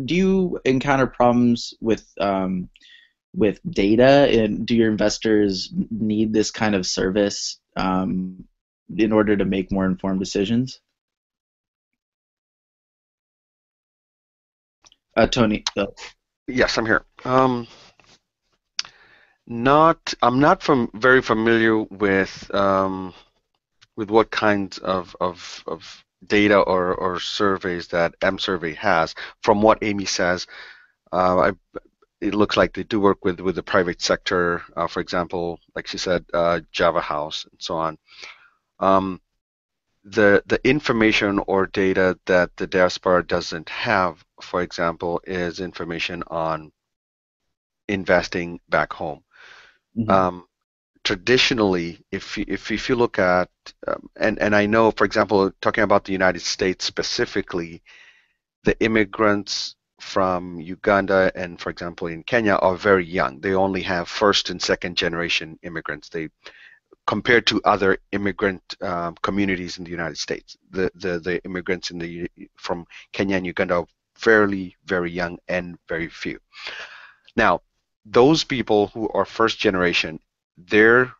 you encounter problems with data, and do your investors need this kind of service in order to make more informed decisions? Tony. Yes, I'm here. I'm not very familiar with what kinds of data or surveys that mSurvey has. From what Amy says, it looks like they do work with the private sector. For example, like she said, Java House and so on. The information or data that the diaspora doesn't have, for example, is information on investing back home. Mm-hmm. Traditionally, if you look at, and I know, for example, talking about the United States specifically, the immigrants from Uganda and, for example, in Kenya are very young. They only have first and second generation immigrants. Compared to other immigrant communities in the United States, the immigrants from Kenya and Uganda are fairly very young and very few. Now, those people who are first generation, their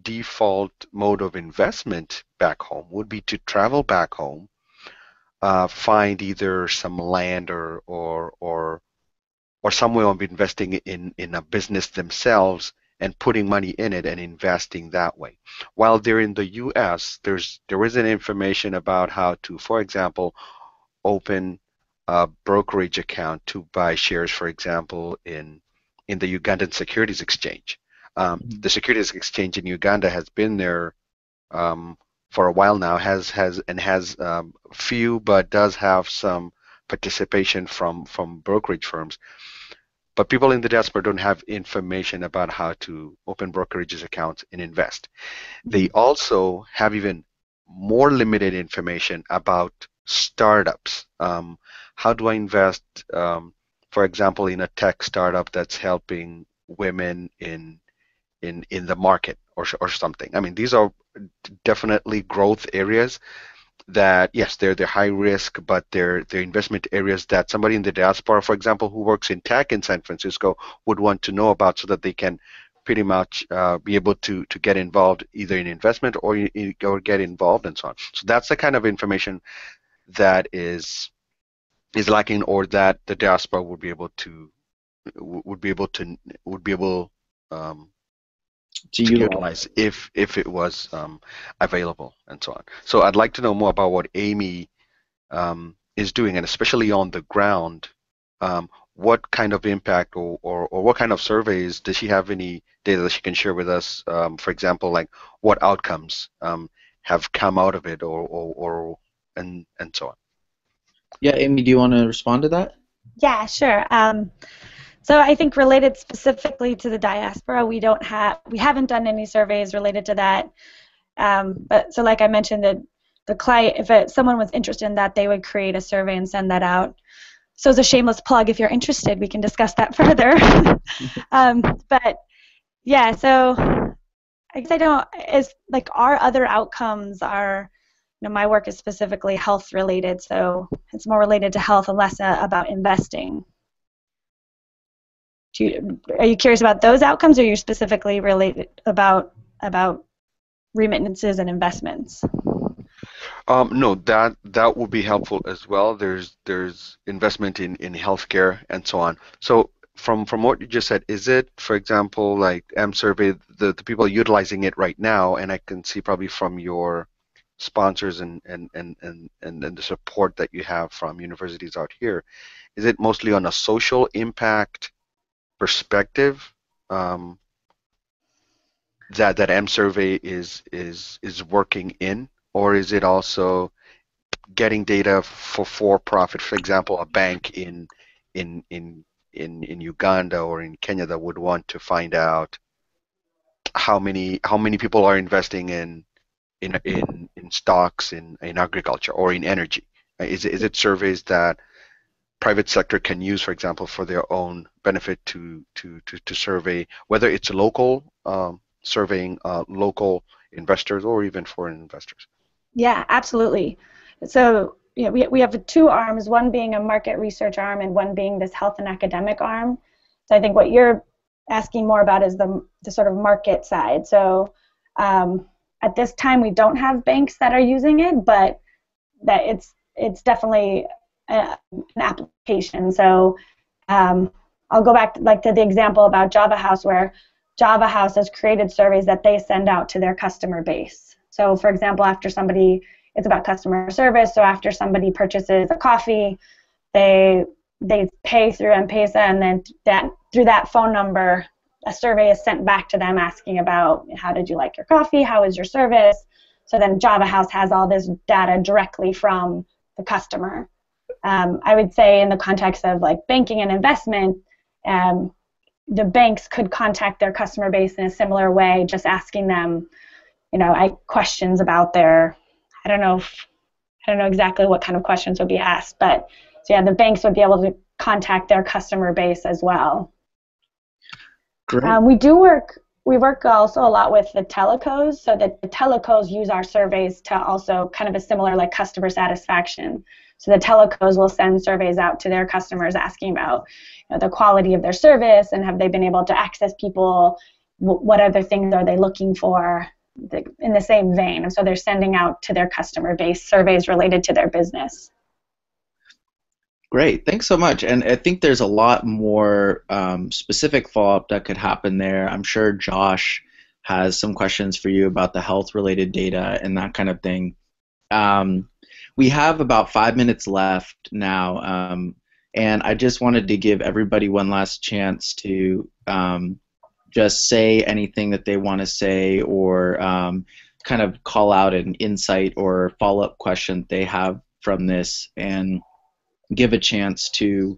default mode of investment back home would be to travel back home, find either some land or some way of investing in a business themselves and putting money in it and investing that way. While they're in the U.S., there isn't information about how to, for example, open a brokerage account to buy shares, for example, in the Ugandan Securities Exchange. The Securities Exchange in Uganda has been there for a while now, has few, but does have some participation from brokerage firms. But people in the diaspora don't have information about how to open brokerages accounts and invest. They also have even more limited information about startups. How do I invest, for example, in a tech startup that's helping women in the market or something? I mean, these are definitely growth areas that, yes, they're high risk, but they're investment areas that somebody in the diaspora, for example, who works in tech in San Francisco would want to know about, so that they can pretty much be able to get involved either in investment or get involved and so on. So that's the kind of information that is lacking, or that the diaspora would be able to to utilize if it was available and so on. So I'd like to know more about what Amy is doing, and especially on the ground, what kind of impact or what kind of surveys, does she have any data that she can share with us? For example, like what outcomes have come out of it, and so on. Yeah, Amy, do you want to respond to that? Yeah, sure. So I think related specifically to the diaspora, we haven't done any surveys related to that. But so like I mentioned, that the client, if someone was interested in that, they would create a survey and send that out. So as a shameless plug, if you're interested, we can discuss that further. But yeah, so I guess our other outcomes are, my work is specifically health related, so it's more related to health and less about investing. Are you curious about those outcomes, or are you specifically related about remittances and investments? No, that would be helpful as well. There's investment in healthcare and so on. So from what you just said, is it, for example, like M-Survey, the people utilizing it right now, and I can see probably from your sponsors and the support that you have from universities out here, is it mostly on a social impact perspective that M-Survey is working in, or is it also getting data for profit? For example, a bank in Uganda or in Kenya that would want to find out how many people are investing in stocks, in agriculture, or in energy. Is it surveys that private sector can use, for example, for their own benefit to survey, whether it's local surveying local investors or even foreign investors? Yeah, absolutely. So we have two arms, one being a market research arm and one being this health and academic arm. So I think what you're asking more about is the sort of market side. So at this time we don't have banks that are using it, but that it's definitely an application. So I'll go back to the example about Java House, where Java House has created surveys that they send out to their customer base. So for example, it's about customer service, so after somebody purchases a coffee, they pay through M-Pesa, and then through that phone number, a survey is sent back to them asking about, how did you like your coffee, how is your service? So then Java House has all this data directly from the customer. I would say in the context of like banking and investment, the banks could contact their customer base in a similar way, just asking them, questions about I don't know exactly what kind of questions would be asked, but so yeah, the banks would be able to contact their customer base as well. Great. We work also a lot with the telecos, so that the telecos use our surveys to also kind of a similar like customer satisfaction. So the telecos will send surveys out to their customers asking about the quality of their service, and have they been able to access people, what other things are they looking for, in the same vein. And so they're sending out to their customer base surveys related to their business. Great, thanks so much. And I think there's a lot more specific follow-up that could happen there. I'm sure Josh has some questions for you about the health-related data and that kind of thing. we have about 5 minutes left now, and I just wanted to give everybody one last chance to just say anything that they want to say, or kind of call out an insight or follow-up question they have from this, and give a chance to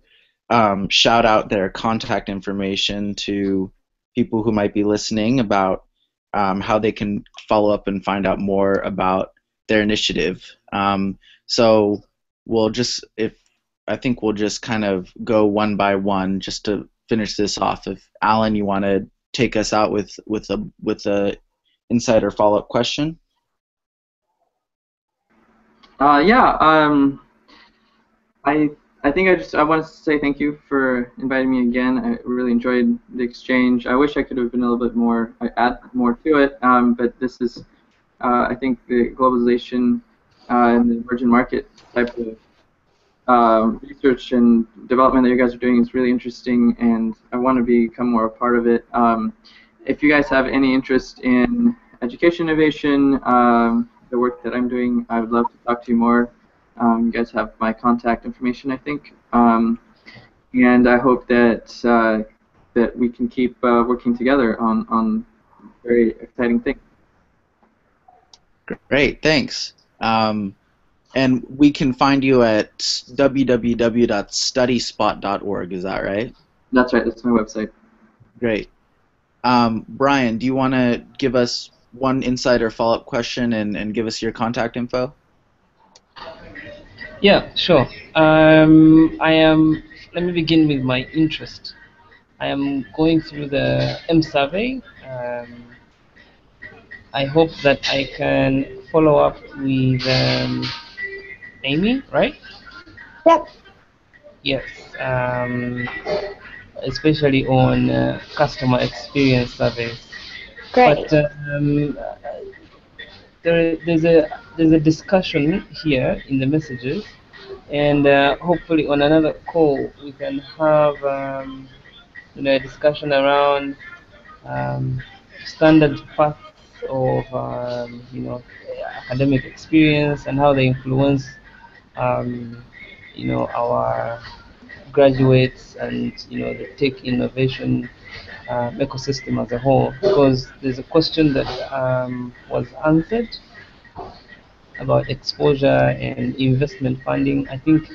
shout out their contact information to people who might be listening about how they can follow up and find out more about their initiative. So I think we'll just kind of go one by one just to finish this off. If Alan, you want to take us out with a insight or follow-up question? Yeah. I think I want to say thank you for inviting me again. I really enjoyed the exchange. I wish I could have been a little bit more, add more to it, but this is, I think, the globalization and the emerging market type of research and development that you guys are doing is really interesting, and I want to become more a part of it. If you guys have any interest in education innovation, the work that I'm doing, I would love to talk to you more. You guys have my contact information, I think, and I hope that that we can keep working together on very exciting things. Great, thanks. And we can find you at www.studyspot.org, is that right? That's right, that's my website. Great. Brian, do you want to give us one insight or follow-up question and give us your contact info? Yeah, sure. Let me begin with my interest. I am going through the M survey. I hope that I can follow up with Amy, right? Yep. Yes. Especially on customer experience surveys. Great. But there's a discussion here in the messages, and hopefully on another call we can have a discussion around standard paths of academic experience and how they influence our graduates and the tech innovation ecosystem as a whole, because there's a question that was answered about exposure and investment funding. I think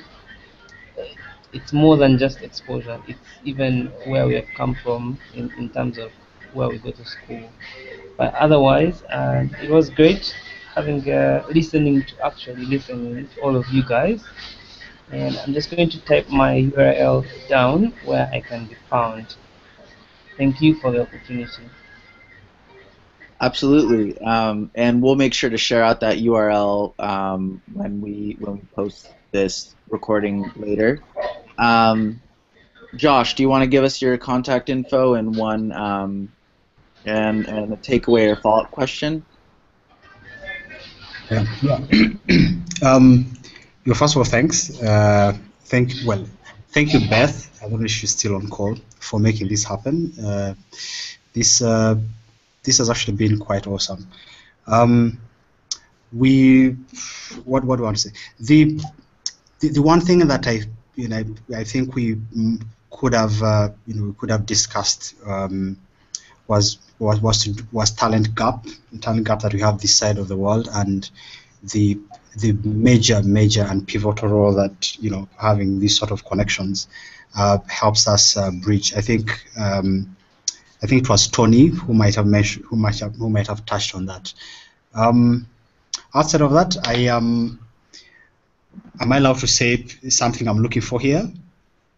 it's more than just exposure. It's even where we have come from in terms of where we go to school. But otherwise, it was great having listening to all of you guys. And I'm just going to type my URL down where I can be found. Thank you for the opportunity. Absolutely, and we'll make sure to share out that URL when we post this recording later. Josh, do you want to give us your contact info and one and a takeaway or follow-up question? Yeah. First of all, thanks. Thank you, Beth. I don't know if she's still on call, for making this happen. This has actually been quite awesome. What do I want to say? The one thing that I think we could have discussed was talent gap that we have this side of the world, and the major and pivotal role that having these sort of connections helps us bridge. I think it was Tony who might have touched on that. Outside of that, am I allowed to say something I'm looking for here?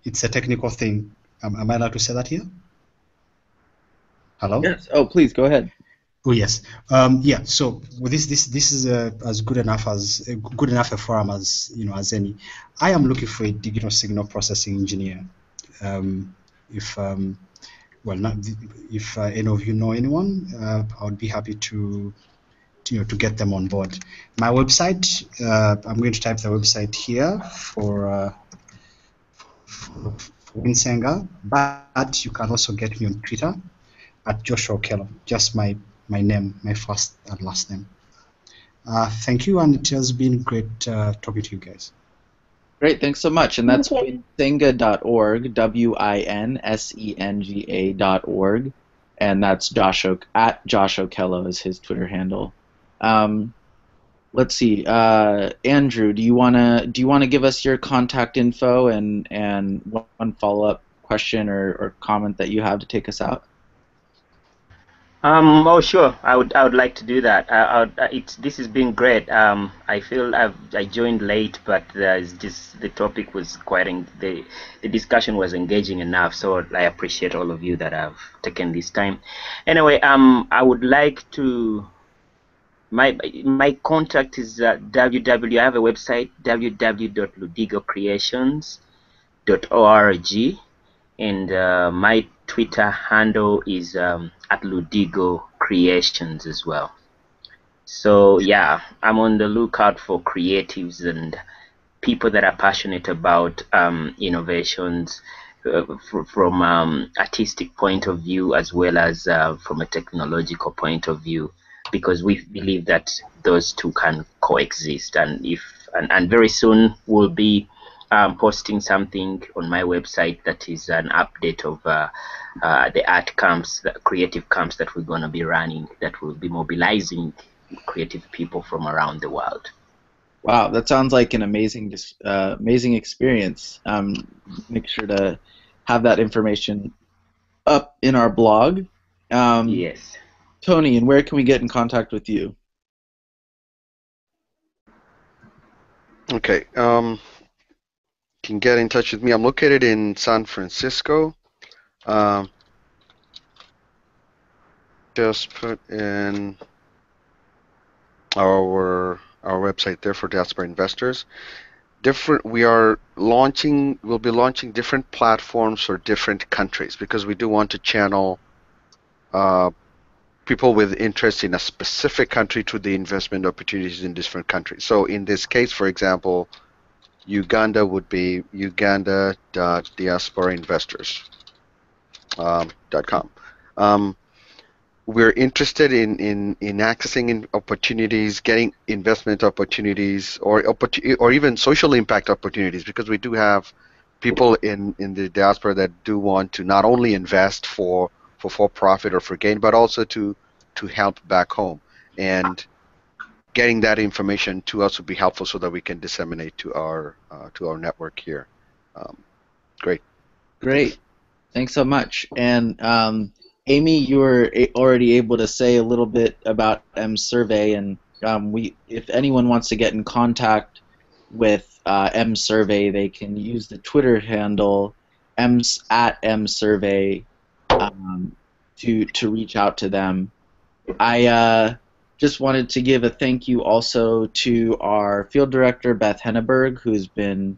It's a technical thing. Am I allowed to say that here? Hello? Yes. Oh, please go ahead. Oh yes. Yeah. So with this is as good enough a forum as as any. I am looking for a digital signal processing engineer. If any of you know anyone, I would be happy to get them on board. My website. I'm going to type the website here for WinSenga, but you can also get me on Twitter at Joshua Okello. Just my name, my first and last name. Thank you, and it has been great talking to you guys. Great, thanks so much. And that's Thank you. winsenga.org, WINSENGA.org, and that's at Josh Okello is his Twitter handle. Let's see, Andrew, do you wanna give us your contact info and one follow-up question or comment that you have to take us out? Oh, sure. I would like to do that. This has been great. I feel I joined late, but the topic was the discussion was engaging enough. So I appreciate all of you that have taken this time. Anyway, I would like to. My contact is I have a website, www.ludigocreations.org, and my Twitter handle is at Ludigo Creations as well. So yeah, I'm on the lookout for creatives and people that are passionate about innovations from artistic point of view as well as from a technological point of view, because we believe that those two can coexist. And very soon we'll be posting something on my website that is an update of the art camps, the creative camps that we're going to be running, that will be mobilizing creative people from around the world. Wow, that sounds like an amazing experience. Make sure to have that information up in our blog. Yes. Tony, and where can we get in contact with you? Okay. Can get in touch with me. I'm located in San Francisco. Just put in our website there for diaspora investors. We'll be launching different platforms for different countries, because we do want to channel people with interest in a specific country to the investment opportunities in different countries. So in this case, for example, Uganda would be uganda.diasporainvestors.com. We're interested in accessing opportunities, getting investment opportunities, or even social impact opportunities, because we do have people in the diaspora that do want to not only invest for profit or for gain, but also to help back home. And getting that information to us would be helpful so that we can disseminate to our network here. Great. Thanks so much. And Amy, you were already able to say a little bit about M-Survey, and if anyone wants to get in contact with M-Survey, they can use the Twitter handle @M-Survey to reach out to them. I just wanted to give a thank you also to our field director, Beth Henneberg, who's been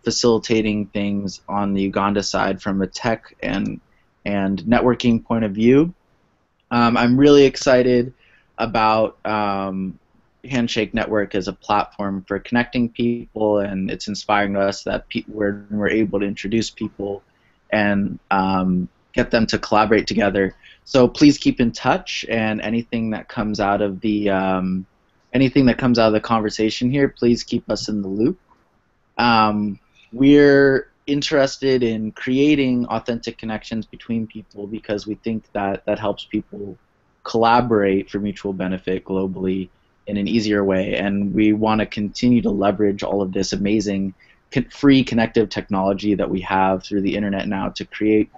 facilitating things on the Uganda side from a tech and networking point of view. I'm really excited about Handshake Network as a platform for connecting people, and it's inspiring to us that we're able to introduce people and get them to collaborate together. So please keep in touch, and anything that comes out of the conversation here, please keep us in the loop. We're interested in creating authentic connections between people because we think that helps people collaborate for mutual benefit globally in an easier way, and we want to continue to leverage all of this amazing free connective technology that we have through the internet now to create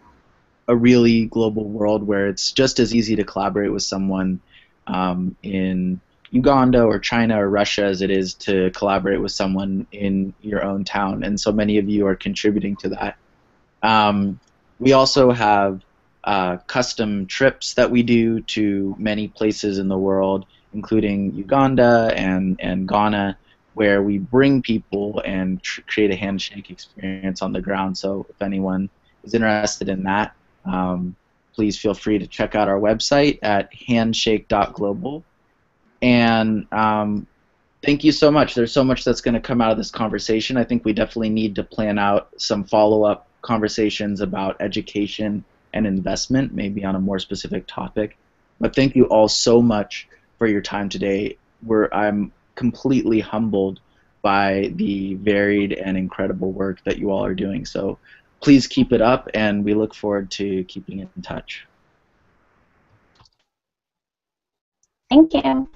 a really global world where it's just as easy to collaborate with someone in Uganda or China or Russia as it is to collaborate with someone in your own town, and so many of you are contributing to that. We also have custom trips that we do to many places in the world, including Uganda and Ghana, where we bring people and create a handshake experience on the ground. So if anyone is interested in that, please feel free to check out our website at handshake.global. And thank you so much. There's so much that's going to come out of this conversation. I think we definitely need to plan out some follow-up conversations about education and investment, maybe on a more specific topic. But thank you all so much for your time today. I'm completely humbled by the varied and incredible work that you all are doing. So please keep it up, and we look forward to keeping in touch. Thank you.